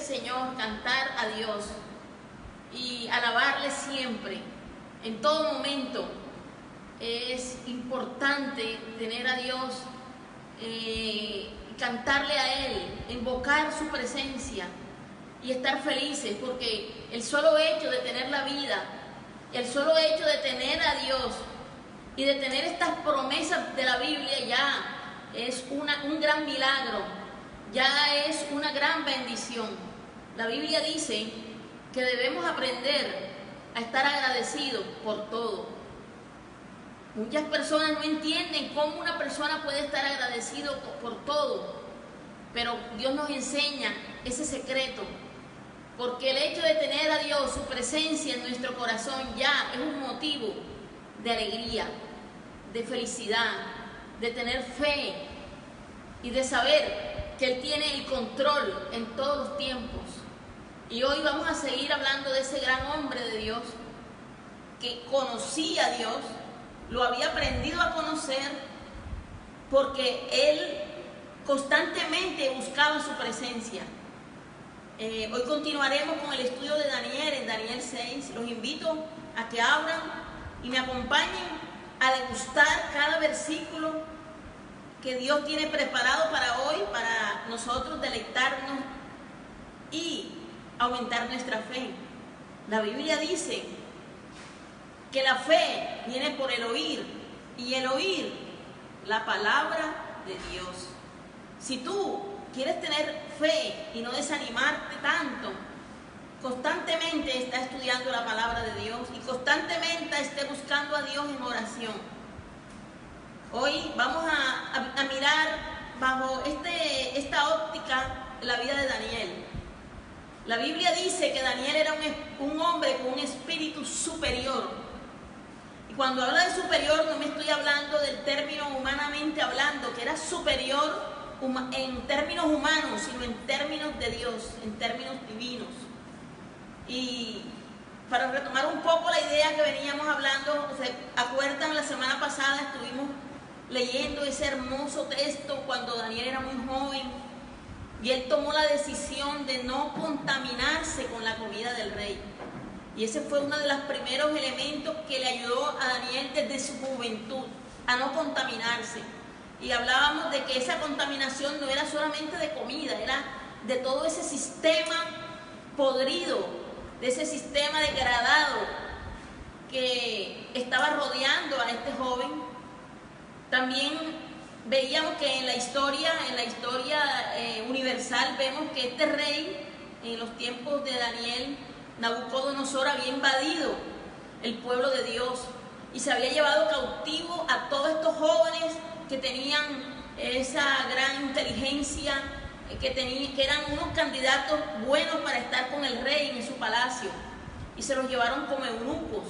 Señor, cantar a Dios y alabarle siempre, en todo momento. Es importante tener a Dios, cantarle a Él, invocar su presencia y estar felices, porque el solo hecho de tener la vida, el solo hecho de tener a Dios y de tener estas promesas de la Biblia ya es un gran milagro, ya es una gran bendición. La Biblia dice que debemos aprender a estar agradecidos por todo. Muchas personas no entienden cómo una persona puede estar agradecido por todo, pero Dios nos enseña ese secreto, porque el hecho de tener a Dios, su presencia en nuestro corazón, ya es un motivo de alegría, de felicidad, de tener fe y de saber que Él tiene el control en todos los tiempos. Y hoy vamos a seguir hablando de ese gran hombre de Dios que conocía a Dios, lo había aprendido a conocer porque Él constantemente buscaba su presencia. Hoy continuaremos con el estudio de Daniel en Daniel 6. Los invito a que abran y me acompañen a degustar cada versículo que Dios tiene preparado para hoy, para nosotros deleitarnos y aumentar nuestra fe. La Biblia dice que la fe viene por el oír y el oír la palabra de Dios. Si tú quieres tener fe y no desanimarte tanto, constantemente está estudiando la palabra de Dios y constantemente esté buscando a Dios en oración. Hoy vamos a mirar bajo esta óptica la vida de Daniel. La Biblia dice que Daniel era un hombre con un espíritu superior. Y cuando habla de superior no me estoy hablando del término humanamente hablando, que era superior en términos humanos, sino en términos de Dios, en términos divinos. Y para retomar un poco la idea que veníamos hablando, ¿se acuerdan? La semana pasada estuvimos leyendo ese hermoso texto cuando Daniel era muy joven y él tomó la decisión de no contaminarse con la comida del rey. Y ese fue uno de los primeros elementos que le ayudó a Daniel desde su juventud, a no contaminarse. Y hablábamos de que esa contaminación no era solamente de comida, era de todo ese sistema podrido, de ese sistema degradado que estaba rodeando a este joven. También veíamos que en la historia universal vemos que este rey, en los tiempos de Daniel, Nabucodonosor, había invadido el pueblo de Dios y se había llevado cautivo a todos estos jóvenes que tenían esa gran inteligencia, que eran unos candidatos buenos para estar con el rey en su palacio, y se los llevaron como eunucos.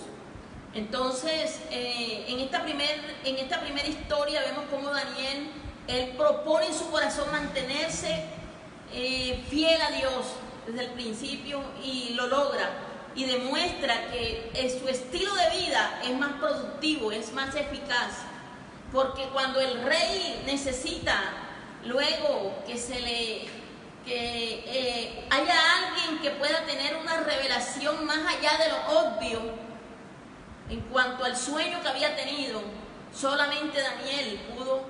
Entonces, en esta primera historia vemos cómo Daniel, él propone en su corazón mantenerse fiel a Dios desde el principio y lo logra, y demuestra que su estilo de vida es más productivo, es más eficaz, porque cuando el rey necesita luego que haya alguien que pueda tener una revelación más allá de lo obvio en cuanto al sueño que había tenido, solamente Daniel pudo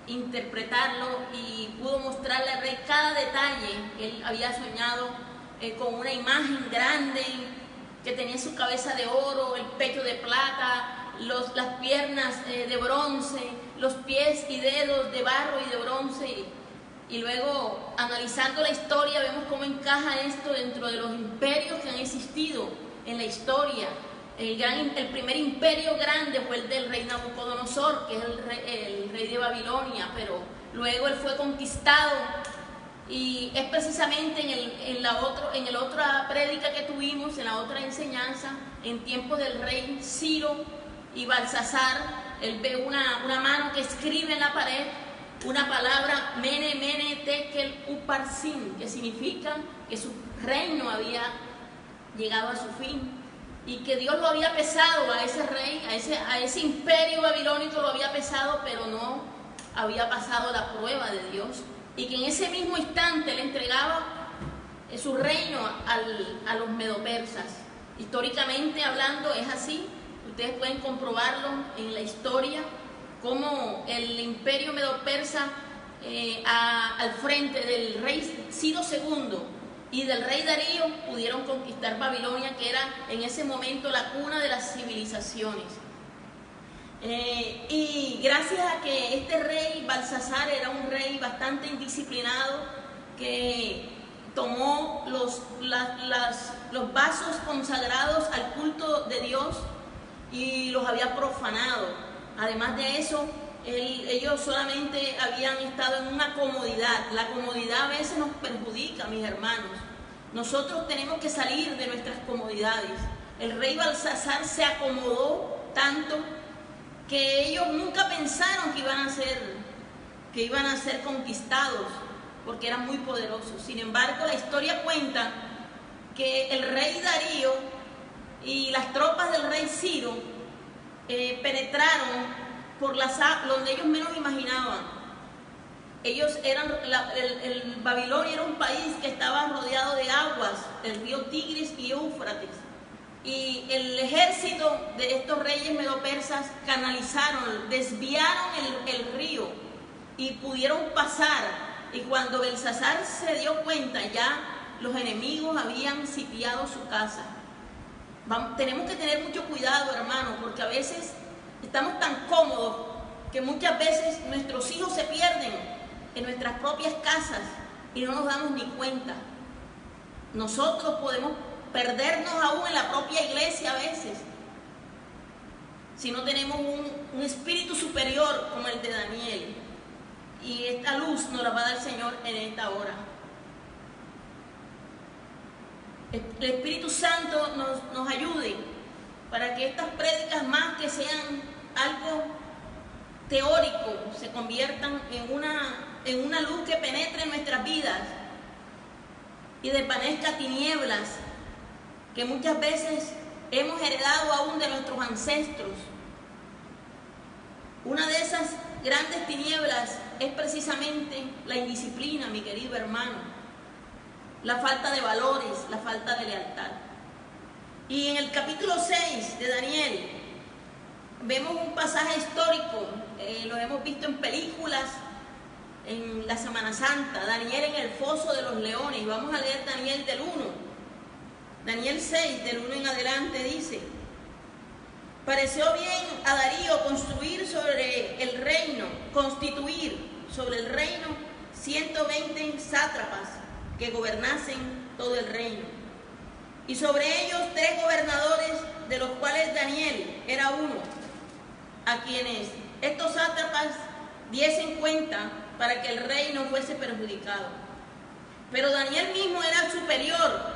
interpretarlo y pudo mostrarle al rey cada detalle. Él había soñado con una imagen grande que tenía su cabeza de oro, el pecho de plata, las piernas de bronce, los pies y dedos de barro y de bronce. Y luego, analizando la historia, vemos cómo encaja esto dentro de los imperios que han existido en la historia. El primer imperio grande fue el del rey Nabucodonosor, que es el rey de Babilonia, pero luego él fue conquistado, y es precisamente en la otra prédica que tuvimos, en la otra enseñanza, en tiempos del rey Ciro y Balsasar, él ve una mano que escribe en la pared una palabra Mene, Mene, Tekel, Uparsin, que significa que su reino había llegado a su fin, y que Dios lo había pesado a ese rey, a ese imperio babilónico lo había pesado, pero no había pasado la prueba de Dios, y que en ese mismo instante le entregaba su reino a los medopersas. Históricamente hablando es así, ustedes pueden comprobarlo en la historia, cómo el imperio medopersa al frente del rey Ciro II y del rey Darío pudieron conquistar Babilonia, que era en ese momento la cuna de las civilizaciones. Y gracias a que este rey Balsasar era un rey bastante indisciplinado, que tomó los vasos consagrados al culto de Dios y los había profanado. Además de eso, ellos solamente habían estado en una comodidad. La comodidad a veces nos perjudica, mis hermanos. Nosotros tenemos que salir de nuestras comodidades. El rey Balsasar se acomodó tanto que ellos nunca pensaron que iban a ser conquistados, porque eran muy poderosos. Sin embargo, la historia cuenta que el rey Darío y las tropas del rey Ciro penetraron por donde ellos menos imaginaban. El Babilonia era un país que estaba rodeado de aguas, el río Tigris y Éufrates. Y el ejército de estos reyes medopersas canalizaron, desviaron el río y pudieron pasar. Y cuando Belsasar se dio cuenta, ya los enemigos habían sitiado su casa. Tenemos que tener mucho cuidado, hermanos, porque a veces estamos tan cómodos que muchas veces nuestros hijos se pierden en nuestras propias casas y no nos damos ni cuenta. Nosotros podemos perdernos aún en la propia iglesia a veces, si no tenemos un espíritu superior como el de Daniel. Y esta luz nos la va a dar el Señor en esta hora. El Espíritu Santo nos ayude para que estas prédicas, más que sean algo teórico, se conviertan en una luz que penetre en nuestras vidas y desvanezca tinieblas que muchas veces hemos heredado aún de nuestros ancestros. Una de esas grandes tinieblas es precisamente la indisciplina, mi querido hermano, la falta de valores, la falta de lealtad. Y en el capítulo 6 de Daniel vemos un pasaje histórico, lo hemos visto en películas, en la Semana Santa, Daniel en el foso de los leones. Vamos a leer Daniel del 1. Daniel 6, del 1 en adelante, dice: pareció bien a Darío constituir sobre el reino 120 sátrapas que gobernasen todo el reino, y sobre ellos 3 gobernadores, de los cuales Daniel era uno, a quienes estos sátrapas diesen cuenta para que el reino fuese perjudicado. Pero Daniel mismo era superior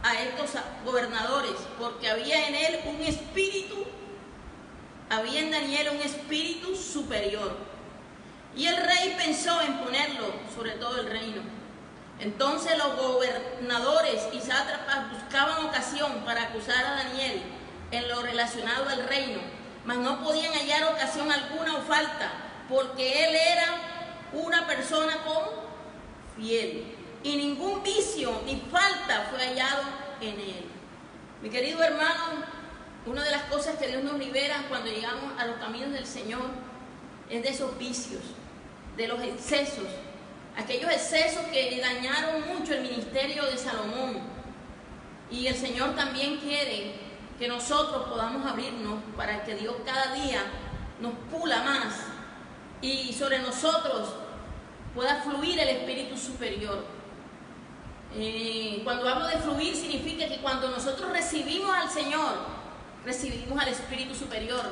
a estos gobernadores, porque había en él un espíritu, había en Daniel un espíritu superior. Y el rey pensó en ponerlo sobre todo el reino. Entonces los gobernadores y sátrapas buscaban ocasión para acusar a Daniel en lo relacionado al reino, mas no podían hallar ocasión alguna o falta, porque él era una persona como fiel, y ningún vicio ni falta fue hallado en él. Mi querido hermano, una de las cosas que Dios nos libera cuando llegamos a los caminos del Señor es de esos vicios, de los excesos, aquellos excesos que dañaron mucho el ministerio de Salomón. Y el Señor también quiere que nosotros podamos abrirnos para que Dios cada día nos pula más y sobre nosotros pueda fluir el Espíritu superior. Cuando hablo de fluir, significa que cuando nosotros recibimos al Señor, recibimos al Espíritu superior.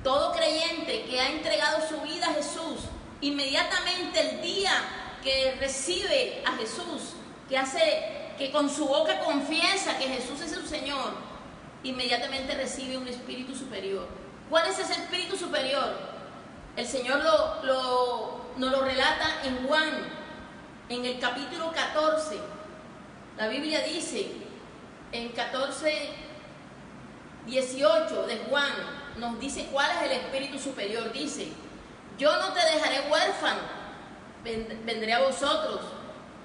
Todo creyente que ha entregado su vida a Jesús, inmediatamente el día que recibe a Jesús, que con su boca confiesa que Jesús es el Señor, inmediatamente recibe un espíritu superior. ¿Cuál es ese espíritu superior? El Señor nos lo relata en Juan, en el capítulo 14. La Biblia dice, en 14:18 de Juan, nos dice cuál es el espíritu superior. Dice: yo no te dejaré huérfano, vendré a vosotros.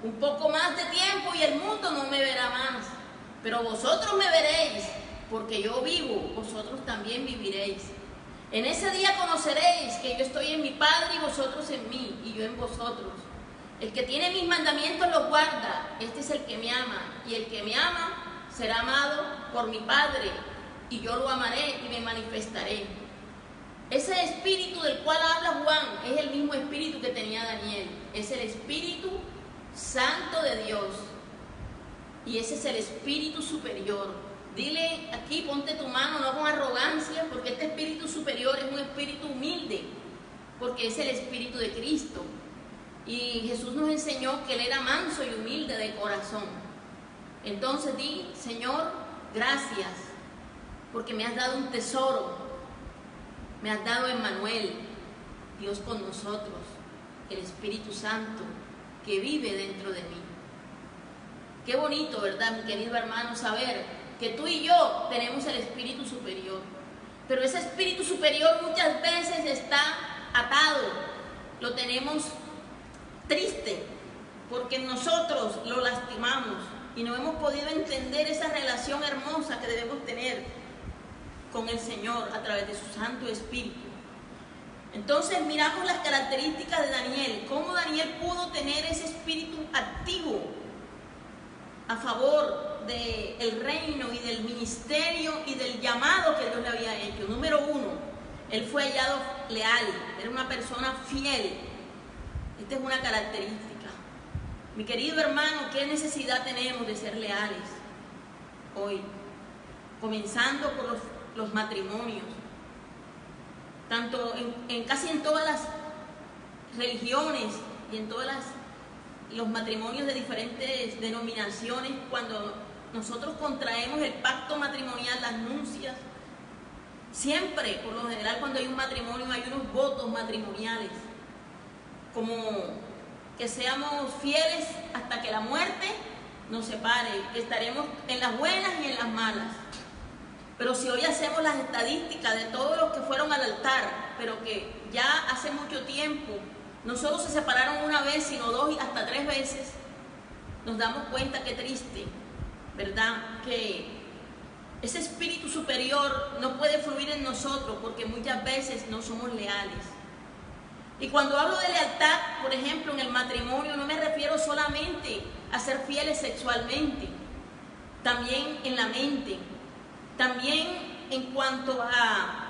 un poco más de tiempo y el mundo no me verá más. Pero vosotros me veréis, porque yo vivo, vosotros también viviréis. En ese día conoceréis que yo estoy en mi Padre y vosotros en mí, y yo en vosotros. El que tiene mis mandamientos los guarda, este es el que me ama, y el que me ama será amado por mi Padre, y yo lo amaré y me manifestaré. Ese espíritu del cual habla Juan es el mismo espíritu que tenía Daniel, es el Espíritu Santo de Dios, y ese es el espíritu superior. Dile aquí, ponte tu mano, no con arrogancia, porque este espíritu superior es un espíritu humilde, porque es el espíritu de Cristo. Y Jesús nos enseñó que Él era manso y humilde de corazón. Entonces di, Señor, gracias, porque me has dado un tesoro, me has dado Emmanuel, Dios con nosotros, el Espíritu Santo que vive dentro de mí. Qué bonito, ¿verdad, mi querido hermano, saber que tú y yo tenemos el espíritu superior? Pero ese espíritu superior muchas veces está atado, lo tenemos triste, porque nosotros lo lastimamos y no hemos podido entender esa relación hermosa que debemos tener con el Señor a través de su Santo Espíritu. Entonces miramos las características de Daniel, cómo Daniel pudo tener ese espíritu activo a favor del reino y del ministerio y del llamado que Dios le había hecho. Número 1, él fue hallado leal, era una persona fiel. Esta es una característica. Mi querido hermano, ¿qué necesidad tenemos de ser leales hoy? Comenzando por los matrimonios. Tanto casi en todas las religiones y en todos los matrimonios de diferentes denominaciones, cuando nosotros contraemos el pacto matrimonial, las nupcias, siempre, por lo general, cuando hay un matrimonio, hay unos votos matrimoniales, como que seamos fieles hasta que la muerte nos separe, que estaremos en las buenas y en las malas. Pero si hoy hacemos las estadísticas de todos los que fueron al altar, pero que ya hace mucho tiempo no solo se separaron una vez, sino 2 y hasta 3 veces, nos damos cuenta que triste, ¿verdad? Que ese espíritu superior no puede fluir en nosotros porque muchas veces no somos leales. Y cuando hablo de lealtad, por ejemplo, en el matrimonio, no me refiero solamente a ser fieles sexualmente, también en la mente, también en cuanto a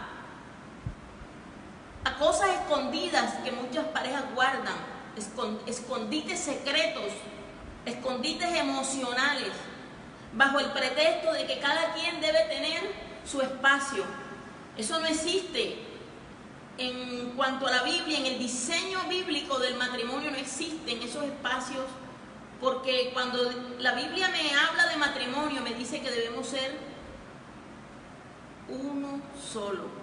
cosas escondidas que muchas parejas guardan, escondites secretos, escondites emocionales, bajo el pretexto de que cada quien debe tener su espacio. Eso no existe. En cuanto a la Biblia, en el diseño bíblico del matrimonio no existen esos espacios, porque cuando la Biblia me habla de matrimonio, me dice que debemos ser uno solo.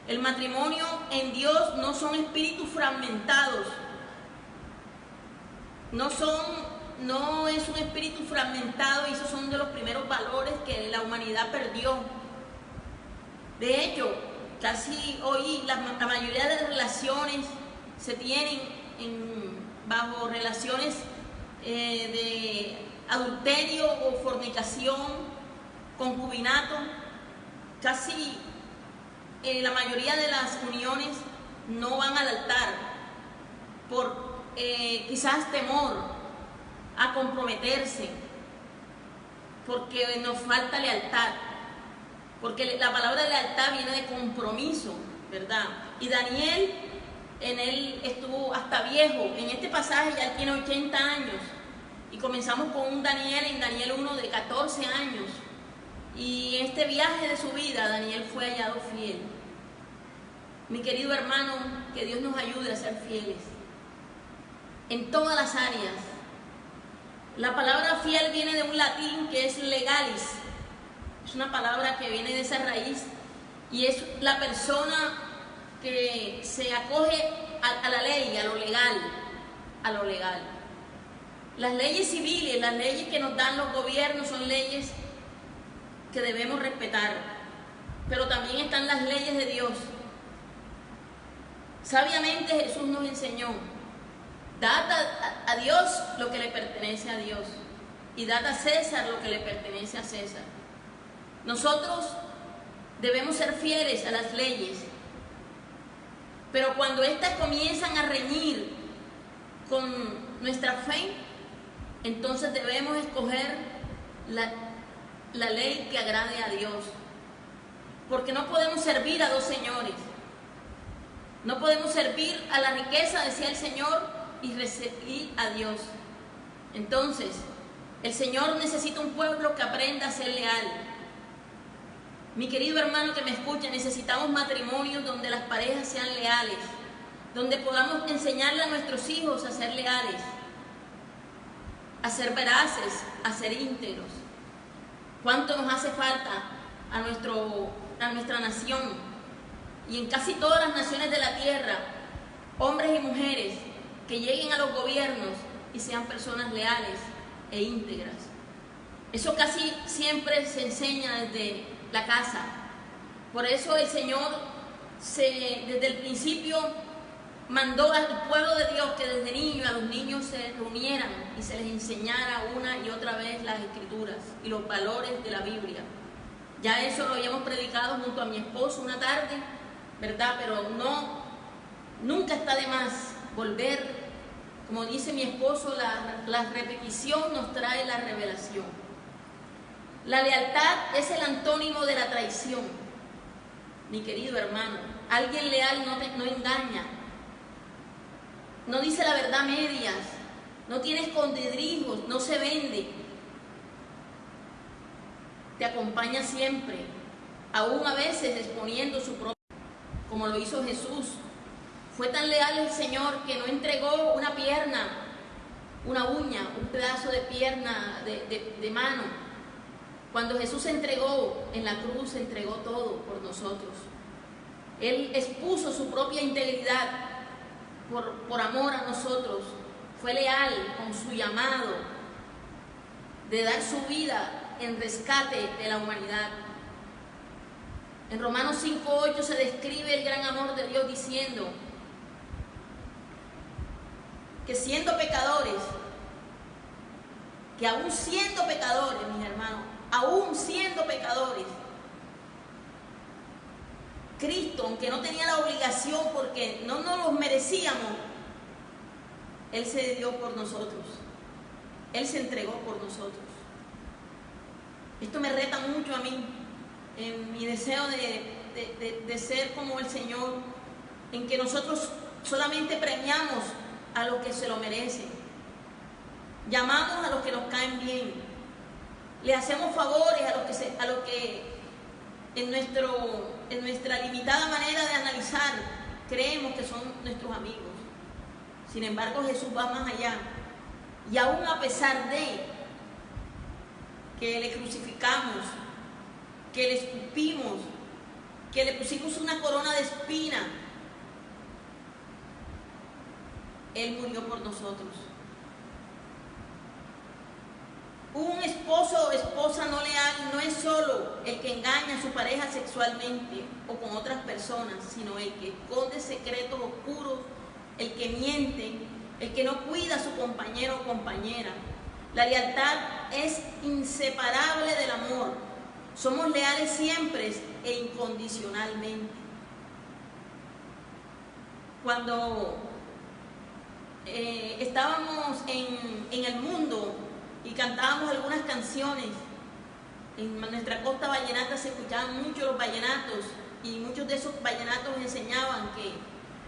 El matrimonio en Dios no son espíritus fragmentados, no es un espíritu fragmentado, y esos son de los primeros valores que la humanidad perdió. De hecho, casi hoy la mayoría de relaciones se tienen bajo relaciones de adulterio o fornicación, concubinato. Casi la mayoría de las uniones no van al altar por quizás temor a comprometerse, porque nos falta lealtad. Porque la palabra de lealtad viene de compromiso, ¿verdad? Y Daniel, en él estuvo hasta viejo. En este pasaje ya él tiene 80 años. Y comenzamos con un Daniel, en Daniel 1 de 14 años. Y en este viaje de su vida, Daniel fue hallado fiel. Mi querido hermano, que Dios nos ayude a ser fieles en todas las áreas. La palabra fiel viene de un latín que es legalis. Es una palabra que viene de esa raíz y es la persona que se acoge a la ley, a lo legal, a lo legal. Las leyes civiles, las leyes que nos dan los gobiernos son leyes que debemos respetar, pero también están las leyes de Dios. Sabiamente Jesús nos enseñó Dad a Dios lo que le pertenece a Dios y dad a César lo que le pertenece a César. Nosotros debemos ser fieles a las leyes, pero cuando éstas comienzan a reñir con nuestra fe, entonces debemos escoger la ley que agrade a Dios, porque no podemos servir a dos señores. No podemos servir a la riqueza, decía el Señor, y recibir a Dios. Entonces, el Señor necesita un pueblo que aprenda a ser leal. Mi querido hermano que me escucha, necesitamos matrimonios donde las parejas sean leales, donde podamos enseñarle a nuestros hijos a ser leales, a ser veraces, a ser íntegros. ¿Cuánto nos hace falta a nuestra nación y en casi todas las naciones de la tierra, hombres y mujeres que lleguen a los gobiernos y sean personas leales e íntegras? Eso casi siempre se enseña desde la casa. Por eso el Señor desde el principio mandó al pueblo de Dios que desde niños a los niños se reunieran y se les enseñara una y otra vez las Escrituras y los valores de la Biblia. Ya eso lo habíamos predicado junto a mi esposo una tarde, ¿verdad? Pero nunca está de más volver. Como dice mi esposo, la repetición nos trae la revelación. La lealtad es el antónimo de la traición, mi querido hermano. Alguien leal no engaña, no dice la verdad a medias, no tiene escondrijos, no se vende. Te acompaña siempre, aún a veces exponiendo su propio, como lo hizo Jesús. Fue tan leal el Señor que no entregó una pierna, una uña, un pedazo de pierna, de mano. Cuando Jesús se entregó en la cruz, se entregó todo por nosotros. Él expuso su propia integridad por amor a nosotros. Fue leal con su llamado de dar su vida en rescate de la humanidad. En Romanos 5:8 se describe el gran amor de Dios diciendo que siendo pecadores, que aún siendo pecadores, mis hermanos, aún siendo pecadores, Cristo, aunque no tenía la obligación porque no nos los merecíamos, Él se dio por nosotros, Él se entregó por nosotros. Esto me reta mucho a mí, en mi deseo de ser como el Señor, en que nosotros solamente premiamos a los que se lo merecen, llamamos a los que nos caen bien, le hacemos favores a los que en nuestra limitada manera de analizar creemos que son nuestros amigos. Sin embargo, Jesús va más allá, y aún a pesar de que le crucificamos, que le escupimos, que le pusimos una corona de espina, Él murió por nosotros. Un esposo o esposa no leal no es solo el que engaña a su pareja sexualmente o con otras personas, sino el que esconde secretos oscuros, el que miente, el que no cuida a su compañero o compañera. La lealtad es inseparable del amor. Somos leales siempre e incondicionalmente. Cuando estábamos en el mundo y cantábamos algunas canciones, en nuestra costa vallenata se escuchaban mucho los vallenatos, y muchos de esos vallenatos enseñaban que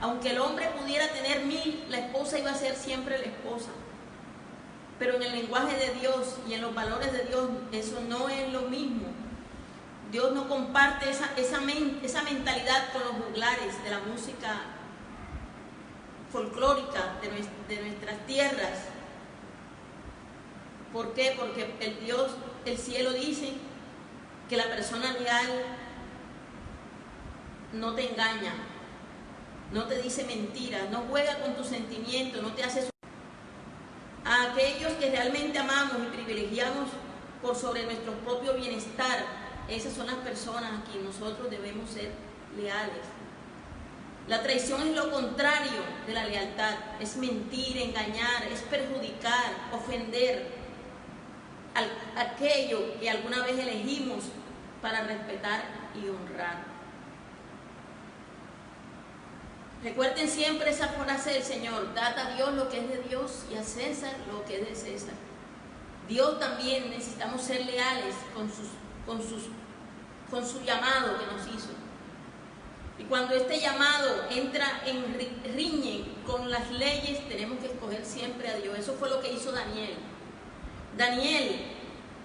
aunque el hombre pudiera tener 1000, la esposa iba a ser siempre la esposa. Pero en el lenguaje de Dios y en los valores de Dios eso no es lo mismo. Dios no comparte esa mentalidad con los juglares de la música folclórica de nuestras tierras. ¿Por qué? Porque el cielo dice que la persona leal no te engaña, no te dice mentiras, no juega con tus sentimientos, no te hace... A aquellos que realmente amamos y privilegiamos por sobre nuestro propio bienestar, esas son las personas a quienes nosotros debemos ser leales. La traición es lo contrario de la lealtad, es mentir, engañar, es perjudicar, ofender aquello que alguna vez elegimos para respetar y honrar. Recuerden siempre esa frase del Señor: dad a Dios lo que es de Dios y a César lo que es de César. Dios también necesitamos ser leales con su llamado que nos hizo. Y cuando este llamado entra en riñe con las leyes, tenemos que escoger siempre a Dios. Eso fue lo que hizo Daniel. Daniel,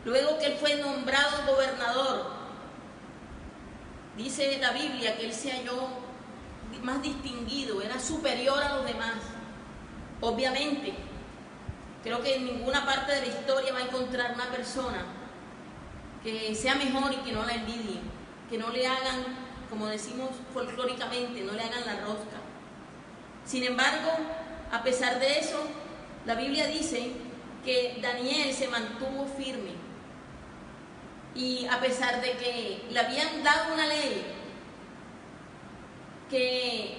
luego que él fue nombrado gobernador, dice la Biblia que él se halló más distinguido, era superior a los demás. Obviamente, creo que en ninguna parte de la historia va a encontrar una persona que sea mejor y que no la envidien, que no le hagan, como decimos folclóricamente, no le hagan la rosca. Sin embargo, a pesar de eso, la Biblia dice que Daniel se mantuvo firme. Y a pesar de que le habían dado una ley que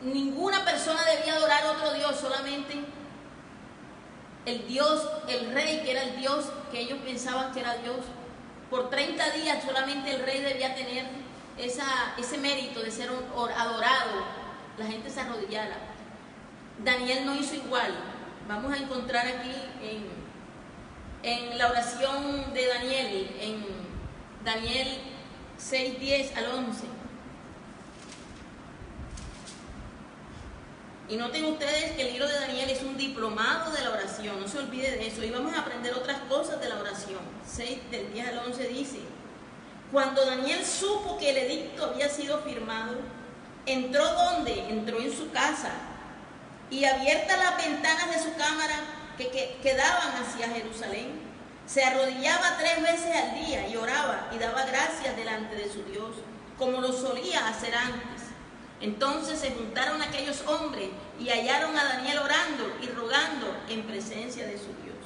ninguna persona debía adorar a otro Dios, solamente el Dios, el rey, que era el Dios que ellos pensaban que era Dios. Por 30 días solamente el rey debía tener ese mérito de ser adorado, la gente se arrodillara. Daniel no hizo igual. Vamos a encontrar aquí en la oración de Daniel, en Daniel 6, 10 al 11. Y noten ustedes que el libro de Daniel es un diplomado de la oración, no se olvide de eso. Y vamos a aprender otras cosas de la oración. 6 del 10 al 11 dice: cuando Daniel supo que el edicto había sido firmado, entró ¿dónde? Entró en su casa, y abiertas las ventanas de su cámara que daban hacia Jerusalén, se arrodillaba 3 veces al día y oraba y daba gracias delante de su Dios, como lo solía hacer antes. Entonces se juntaron aquellos hombres y hallaron a Daniel orando y rogando en presencia de su Dios.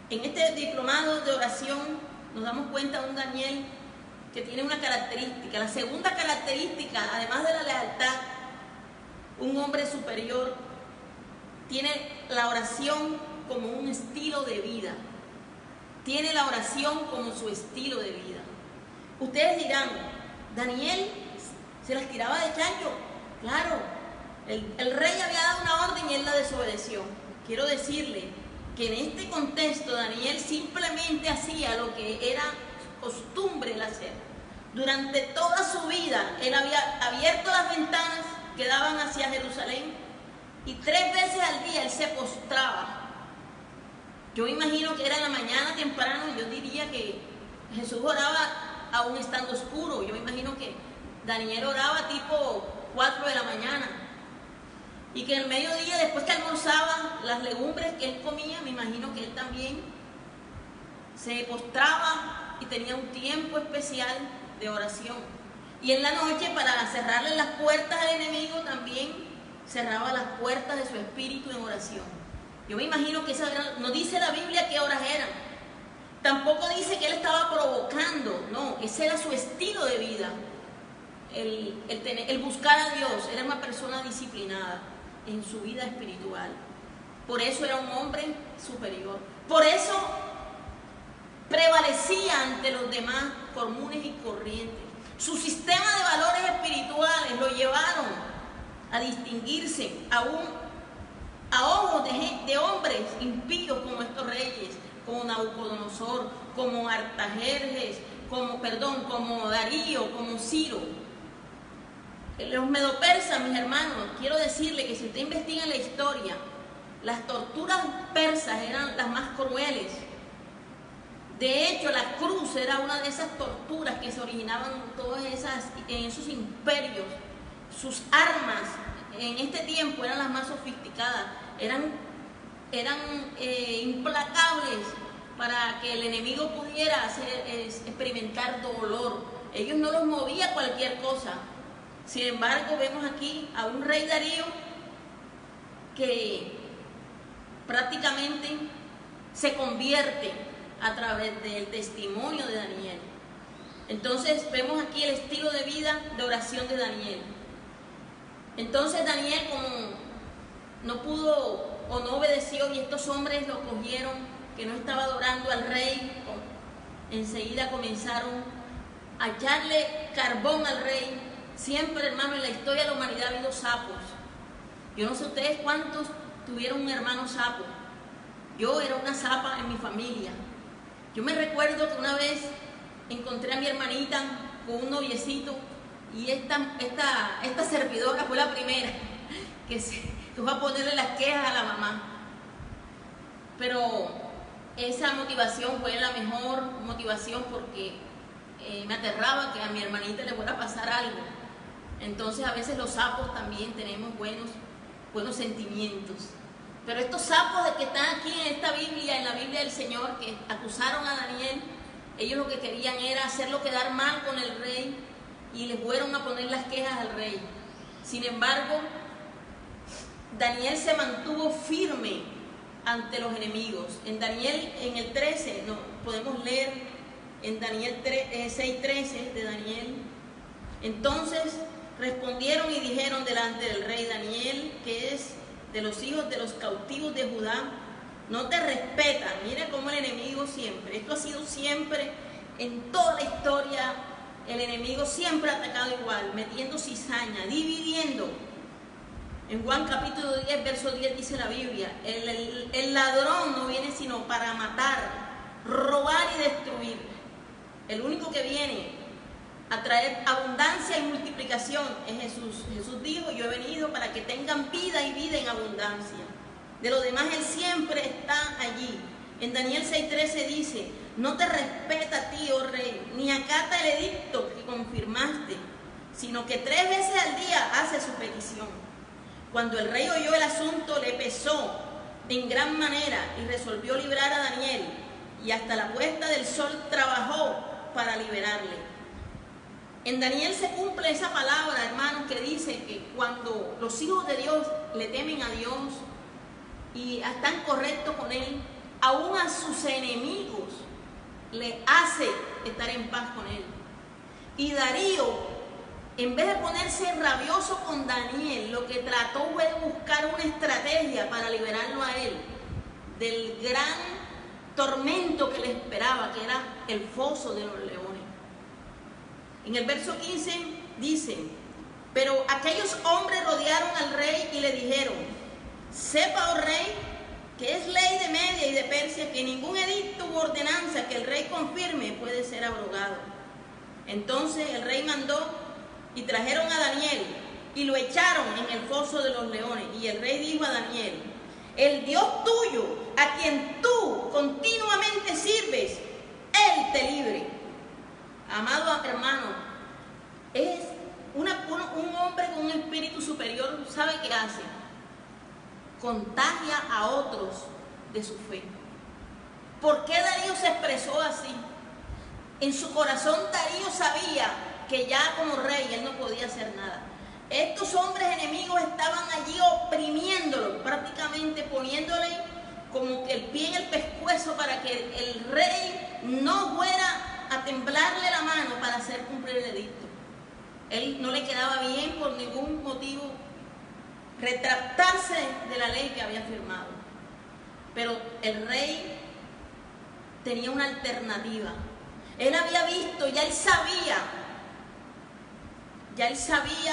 En este diplomado de oración nos damos cuenta de un Daniel que tiene una característica. La segunda característica, además de la lealtad, un hombre superior tiene la oración como un estilo de vida. Tiene la oración como su estilo de vida. Ustedes dirán, Daniel se las tiraba de chancho. Claro, el rey había dado una orden y él la desobedeció. Quiero decirle que en este contexto Daniel simplemente hacía lo que era costumbre el hacer. Durante toda su vida él había abierto las ventanas que daban hacia Jerusalén y 3 veces al día él se postraba. Yo imagino que era en la mañana temprano, yo diría que Jesús oraba aún estando oscuro. Yo imagino que Daniel oraba tipo 4 de la mañana. Y que el mediodía, después que almorzaba, las legumbres que él comía, me imagino que él también se postraba y tenía un tiempo especial de oración. Y en la noche, para cerrarle las puertas al enemigo, también cerraba las puertas de su espíritu en oración. Yo me imagino que esa era, no dice la Biblia qué horas eran. Tampoco dice que él estaba provocando, no, ese era su estilo de vida. El buscar a Dios. Era una persona disciplinada en su vida espiritual. Por eso era un hombre superior. Por eso prevalecía ante los demás comunes y corrientes. Su sistema de valores espirituales lo llevaron a distinguirse aún a ojos de hombres impíos como estos reyes, como Nabucodonosor, como Artajerjes, como Darío, como Ciro. Los medopersas, mis hermanos, quiero decirle que si usted investiga en la historia, las torturas persas eran las más crueles. De hecho, la cruz era una de esas torturas que se originaban en esos imperios. Sus armas en este tiempo eran las más sofisticadas, eran implacables para que el enemigo pudiera experimentar dolor. Ellos no los movía cualquier cosa. Sin embargo, vemos aquí a un rey Darío que prácticamente se convierte a través del testimonio de Daniel. Entonces vemos aquí el estilo de vida de oración de Daniel. Entonces Daniel, como no pudo o no obedeció, y estos hombres lo cogieron, que no estaba adorando al rey, enseguida comenzaron a echarle carbón al rey. Siempre, hermano, en la historia de la humanidad ha habido sapos. Yo no sé ustedes cuántos tuvieron un hermano sapo. Yo era una sapa en mi familia. Yo me recuerdo que una vez encontré a mi hermanita con un noviecito, y esta servidora fue la primera que fue a ponerle las quejas a la mamá. Pero esa motivación fue la mejor motivación, porque me aterraba que a mi hermanita le fuera a pasar algo. Entonces a veces los sapos también tenemos buenos sentimientos. Pero estos sapos que están aquí en esta Biblia, en la Biblia del Señor, que acusaron a Daniel, ellos lo que querían era hacerlo quedar mal con el rey, y le fueron a poner las quejas al rey. Sin embargo, Daniel se mantuvo firme ante los enemigos. En Daniel, en el 13, podemos leer en Daniel 6:13 de Daniel. Entonces respondieron y dijeron delante del rey: Daniel, que es de los hijos de los cautivos de Judá, no te respeta. Mira cómo el enemigo siempre, esto ha sido siempre en toda la historia, el enemigo siempre ha atacado igual, metiendo cizaña, dividiendo. En Juan capítulo 10, verso 10 dice la Biblia: el ladrón no viene sino para matar, robar y destruir. El único que viene a traer abundancia y multiplicación es Jesús. Jesús dijo: yo he venido para que tengan vida y vida en abundancia. De lo demás Él siempre está allí. En Daniel 6:13 dice: no te respeta a ti, oh rey, ni acata el edicto que confirmaste, sino que 3 veces al día hace su petición. Cuando el rey oyó el asunto, le pesó en gran manera y resolvió librar a Daniel, y hasta la puesta del sol trabajó para liberarle. En Daniel se cumple esa palabra, hermanos, que dice que cuando los hijos de Dios le temen a Dios y están correctos con Él, aún a sus enemigos le hace estar en paz con Él. Y Darío, en vez de ponerse rabioso con Daniel, lo que trató fue de buscar una estrategia para liberarlo a él del gran tormento que le esperaba, que era el foso de los leones. En el verso 15 dice: pero aquellos hombres rodearon al rey y le dijeron: sepa, oh rey, que es ley de Media y de Persia que ningún edicto u ordenanza que el rey confirme puede ser abrogado. Entonces el rey mandó y trajeron a Daniel y lo echaron en el foso de los leones. Y el rey dijo a Daniel: el Dios tuyo, a quien tú continuamente sirves, Él te libre. Amado hermano, es un hombre con un espíritu superior. ¿Sabe qué hace? Contagia a otros de su fe. ¿Por qué Darío se expresó así? En su corazón Darío sabía que ya como rey él no podía hacer nada. Estos hombres enemigos estaban allí oprimiéndolo, prácticamente poniéndole como que el pie en el pescuezo para que el rey no fuera a temblarle la mano para hacer cumplir el edicto. Él no le quedaba bien por ningún motivo retractarse de la ley que había firmado. Pero el rey tenía una alternativa. Él había visto, ya él sabía,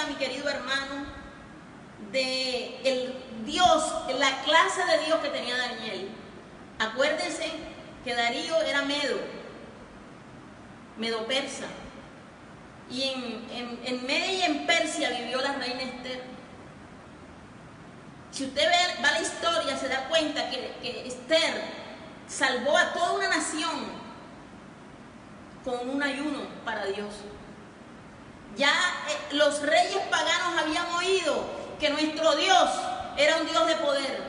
mi querido hermano, de el Dios, la clase de Dios que tenía Daniel. Acuérdense que Darío era medo-persa, y en Media y en Persia vivió la reina Esther. Si usted va a la historia, se da cuenta que Esther salvó a toda una nación con un ayuno para Dios. Ya los reyes paganos habían oído que nuestro Dios era un Dios de poder,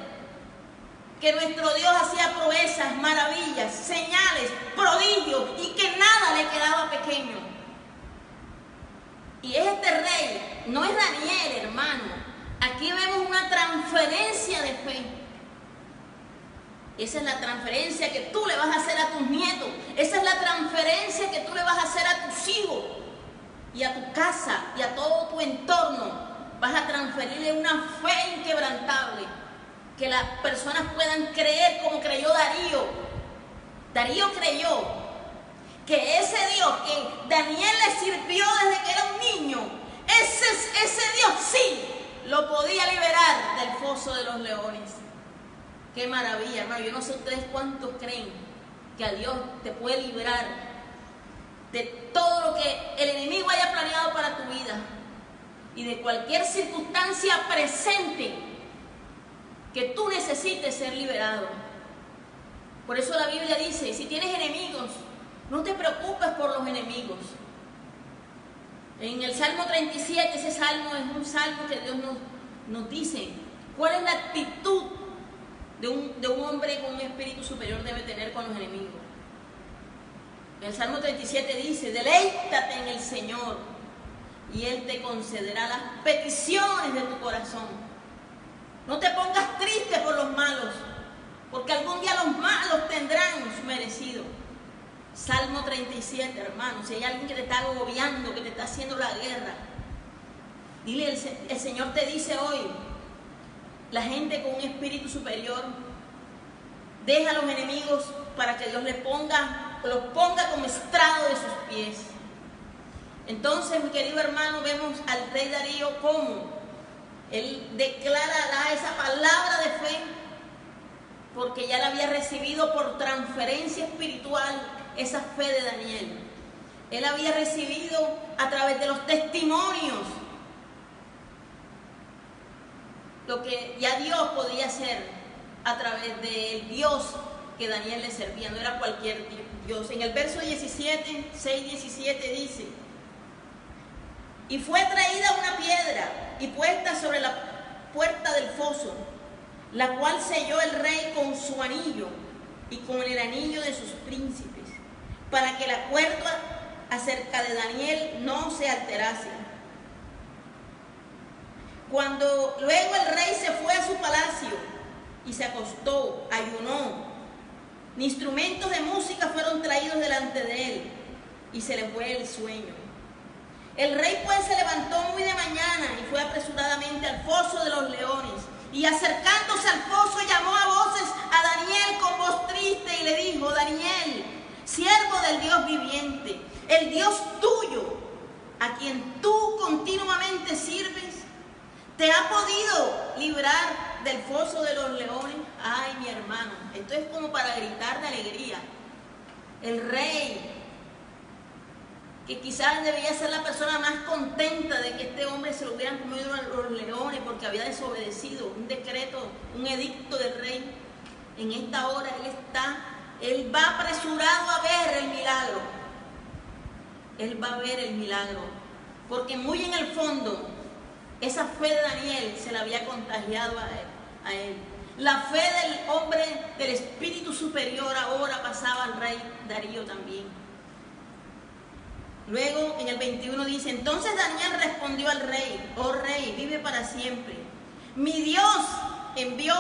que nuestro Dios hacía proezas, maravillas, señales, prodigios, y que nada le quedaba pequeño. Y es este rey, no es Daniel, hermano. Aquí vemos una transferencia de fe. Esa es la transferencia que tú le vas a hacer a tus nietos. Esa es la transferencia que tú le vas a hacer a tus hijos y a tu casa y a todo tu entorno, vas a transferirle una fe inquebrantable, que las personas puedan creer como creyó Darío. Darío creyó que ese Dios que Daniel le sirvió desde que era un niño, ese Dios sí lo podía liberar del foso de los leones. Qué maravilla, hermano. Yo no sé ustedes cuántos creen que a Dios te puede liberar de todo lo que el enemigo haya planeado para tu vida y de cualquier circunstancia presente que tú necesites ser liberado. Por eso la Biblia dice, si tienes enemigos, no te preocupes por los enemigos. En el Salmo 37, ese salmo es un salmo que Dios nos dice cuál es la actitud de un hombre con un espíritu superior debe tener con los enemigos. El Salmo 37 dice, deleítate en el Señor y Él te concederá las peticiones de tu corazón. No te pongas triste por los malos, porque algún día los malos tendrán su merecido. Salmo 37, hermano, si hay alguien que te está agobiando, que te está haciendo la guerra, dile, el Señor te dice hoy, la gente con un espíritu superior, deja a los enemigos para que Dios los ponga como estrado de sus pies. Entonces, mi querido hermano, vemos al rey Darío como él declara esa palabra de fe, porque ya la había recibido por transferencia espiritual, esa fe de Daniel. Él había recibido a través de los testimonios lo que ya Dios podía hacer a través del Dios que Daniel le servía, no era cualquier Dios. En el verso 17, 6:17 dice, y fue traída una piedra y puesta sobre la puerta del foso, la cual selló el rey con su anillo y con el anillo de sus príncipes, para que la cuerda acerca de Daniel no se alterase. Cuando luego el rey se fue a su palacio y se acostó, ayunó, instrumentos de música fueron traídos delante de él y se le fue el sueño. El rey pues se levantó muy de mañana y fue apresuradamente al foso de los leones, y acercándose al foso llamó a voces a Daniel con voz triste y le dijo, Daniel, siervo del Dios viviente, el Dios tuyo, a quien tú continuamente sirves, ¿te ha podido librar del foso de los leones? Ay, mi hermano, esto es como para gritar de alegría. El rey, que quizás debía ser la persona más contenta de que este hombre se lo hubieran comido los leones porque había desobedecido un decreto, un edicto del rey, en esta hora él va apresurado a ver el milagro. Él va a ver el milagro, porque muy en el fondo, esa fe de Daniel se la había contagiado a él. La fe del hombre del espíritu superior ahora pasaba al rey Darío también. Luego en el 21 dice, entonces Daniel respondió al rey, oh rey, vive para siempre. Mi Dios envió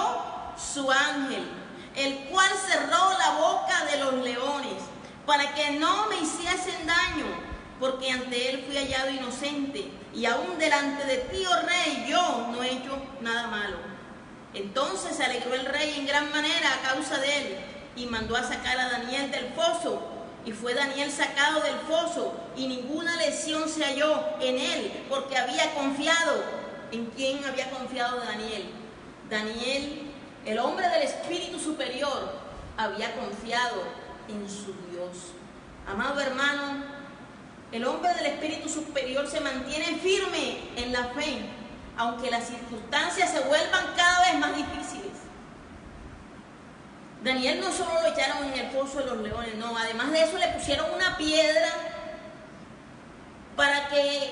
su ángel, el cual cerró la boca de los leones, para que no me hiciesen daño, porque ante él fui hallado inocente, y aún delante de ti, oh rey, yo no he hecho nada malo. Entonces se alegró el rey en gran manera a causa de él, y mandó a sacar a Daniel del foso. Y fue Daniel sacado del foso, y ninguna lesión se halló en él, porque había confiado. ¿En quién había confiado Daniel? Daniel, el hombre del espíritu superior, había confiado en su Dios. Amado hermano, el hombre del espíritu superior se mantiene firme en la fe, aunque las circunstancias se vuelvan cada vez más difíciles. Daniel no solo lo echaron en el foso de los leones, no, además de eso le pusieron una piedra para que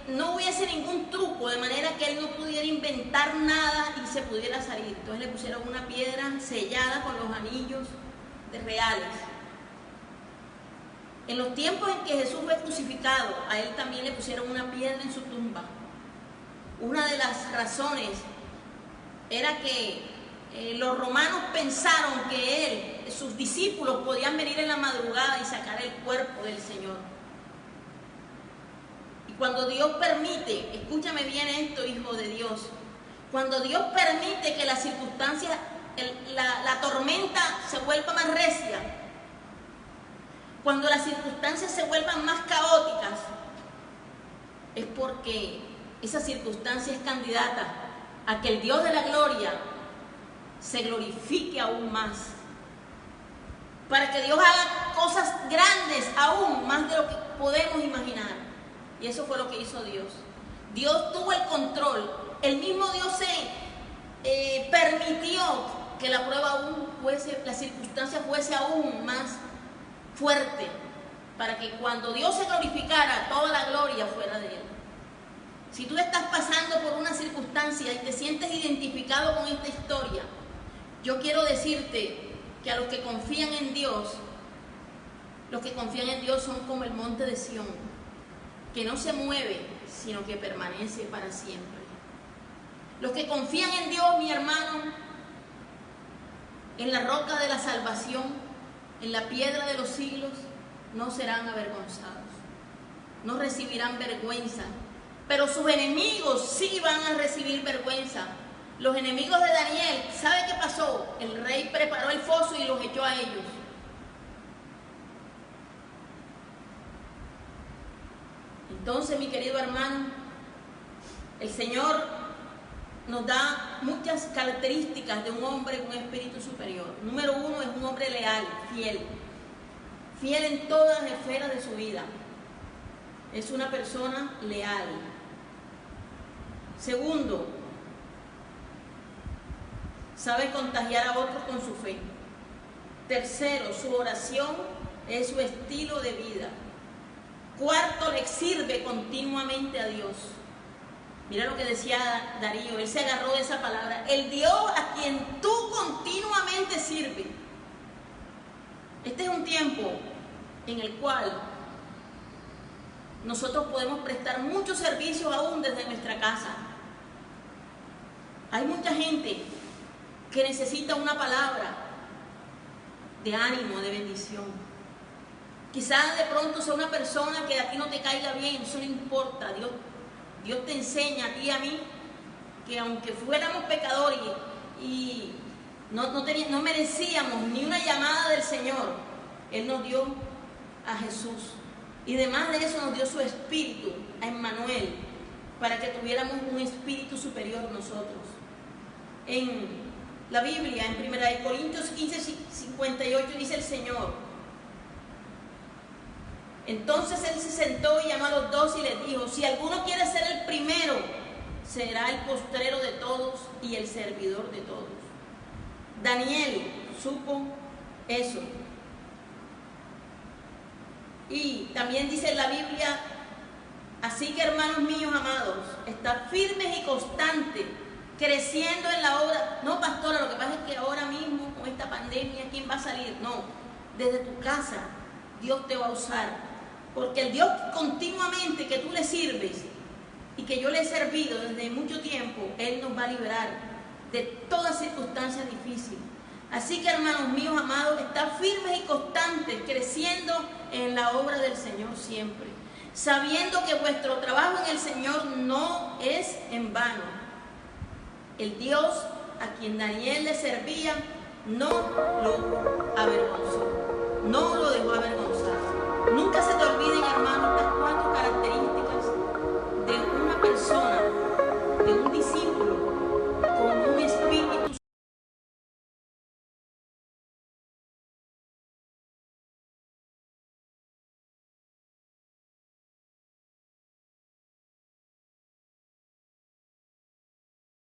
no hubiese ningún truco, de manera que él no pudiera inventar nada y se pudiera salir. Entonces le pusieron una piedra sellada con los anillos reales. En los tiempos en que Jesús fue crucificado, a él también le pusieron una piedra en su tumba. Una de las razones era que los romanos pensaron que sus discípulos podían venir en la madrugada y sacar el cuerpo del Señor. Y cuando Dios permite, escúchame bien esto, hijo de Dios, cuando Dios permite que las circunstancias, la tormenta se vuelva más recia, cuando las circunstancias se vuelvan más caóticas, es porque esa circunstancia es candidata a que el Dios de la gloria se glorifique aún más, para que Dios haga cosas grandes aún más de lo que podemos imaginar. Y eso fue lo que hizo Dios. Dios tuvo el control. El mismo Dios se permitió que la prueba aún fuese, la circunstancia fuese aún más fuerte, para que cuando Dios se glorificara, toda la gloria fuera de Él. Si tú estás pasando por una circunstancia y te sientes identificado con esta historia, yo quiero decirte que a los que confían en Dios, los que confían en Dios son como el monte de Sión, que no se mueve, sino que permanece para siempre. Los que confían en Dios, mi hermano, en la roca de la salvación, en la piedra de los siglos, no serán avergonzados, no recibirán vergüenza, pero sus enemigos sí van a recibir vergüenza. Los enemigos de Daniel, ¿sabe qué pasó? El rey preparó el foso y los echó a ellos. Entonces, mi querido hermano, el Señor nos da muchas características de un hombre con espíritu superior. Número uno, es un hombre leal, fiel en todas las esferas de su vida. Es una persona leal. Segundo, sabe contagiar a otros con su fe. Tercero, su oración es su estilo de vida. Cuarto, le sirve continuamente a Dios. Mira lo que decía Darío, él se agarró de esa palabra. El Dios a quien tú continuamente sirves. Este es un tiempo en el cual nosotros podemos prestar muchos servicios aún desde nuestra casa. Hay mucha gente que necesita una palabra de ánimo, de bendición. Quizás de pronto sea una persona que a ti no te caiga bien, eso no importa. Dios te enseña a ti y a mí que aunque fuéramos pecadores y no merecíamos ni una llamada del Señor, Él nos dio a Jesús. Y además de eso nos dio su espíritu, a Emmanuel, para que tuviéramos un espíritu superior nosotros. En la Biblia, en 1 Corintios 15:58 dice el Señor: entonces Él se sentó y llamó a los 12 y les dijo: si alguno quiere ser el primero, será el postrero de todos y el servidor de todos. Daniel supo eso. Y también dice en la Biblia: así que, hermanos míos amados, estad firmes y constantes, creciendo en la obra. No, pastora, lo que pasa es que ahora mismo con esta pandemia, ¿quién va a salir? No, desde tu casa Dios te va a usar, porque el Dios continuamente que tú le sirves y que yo le he servido desde mucho tiempo, Él nos va a liberar de todas circunstancias difíciles. Así que, hermanos míos amados, estad firmes y constantes, creciendo en la obra del Señor siempre, sabiendo que vuestro trabajo en el Señor no es en vano. El Dios a quien Daniel le servía no lo avergonzó, no lo dejó avergonzar. Nunca se te olviden, hermanos, estas 4 características de una persona, de un discípulo